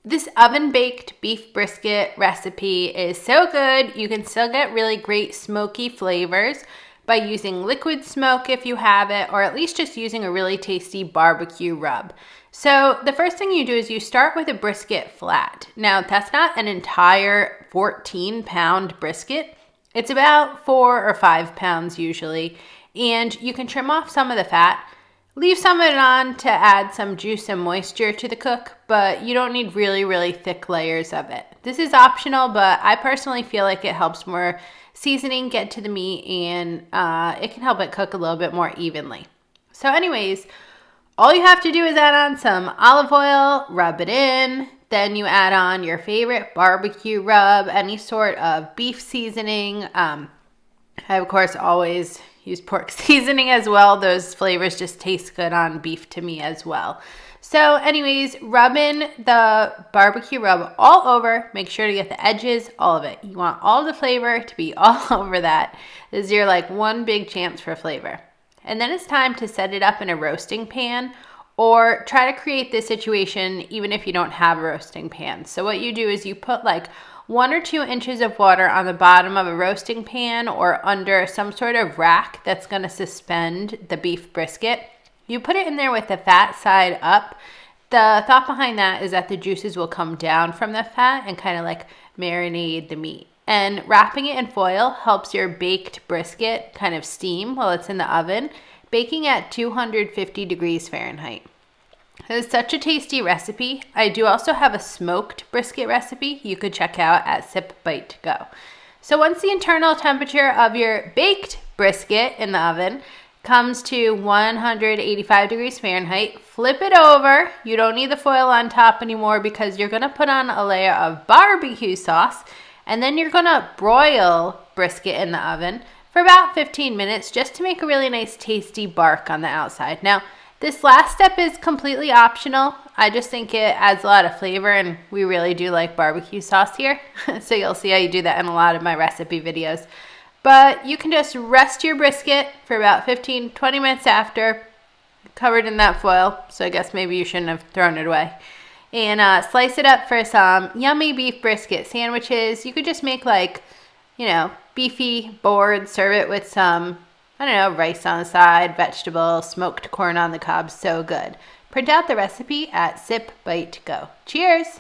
This oven-baked beef brisket recipe is so good. You can still get really great smoky flavors by using liquid smoke if you have it, or at least just using a really tasty barbecue rub. So the first thing you do is you start with a brisket flat. Now that's not an entire 14-pound brisket. It's about 4 or 5 pounds usually, and you can trim off some of the fat. Leave some of it on to add some juice and moisture to the cook, but you don't need really, really thick layers of it. This is optional, but I personally feel like it helps more seasoning get to the meat, and it can help it cook a little bit more evenly. So anyways, all you have to do is add on some olive oil, rub it in, then you add on your favorite barbecue rub, any sort of beef seasoning. I, of course, always use pork seasoning as well. Those flavors just taste good on beef to me as well. So anyways, rub in the barbecue rub all over. Make sure to get the edges, all of it. You want all the flavor to be all over that. This is your like one big chance for flavor. And then it's time to set it up in a roasting pan, or try to create this situation even if you don't have a roasting pan. So what you do is you put like 1 or 2 inches of water on the bottom of a roasting pan or under some sort of rack that's going to suspend the beef brisket. You put it in there with the fat side up. The thought behind that is that the juices will come down from the fat and kind of like marinate the meat. And wrapping it in foil helps your baked brisket kind of steam while it's in the oven, baking at 250 degrees Fahrenheit. It's such a tasty recipe. I do also have a smoked brisket recipe you could check out at Sip Bite to Go. So once the internal temperature of your baked brisket in the oven comes to 185 degrees Fahrenheit, flip it over. You don't need the foil on top anymore because you're going to put on a layer of barbecue sauce, and then you're going to broil brisket in the oven for about 15 minutes just to make a really nice tasty bark on the outside. Now, this last step is completely optional. I just think it adds a lot of flavor, and we really do like barbecue sauce here. So you'll see I do that in a lot of my recipe videos. But you can just rest your brisket for about 15-20 minutes after, covered in that foil. So I guess maybe you shouldn't have thrown it away. And slice it up for some yummy beef brisket sandwiches. You could just make like, beefy board, serve it with some rice on the side, vegetables, smoked corn on the cob. So good. Print out the recipe at Sip Bite to Go. Cheers!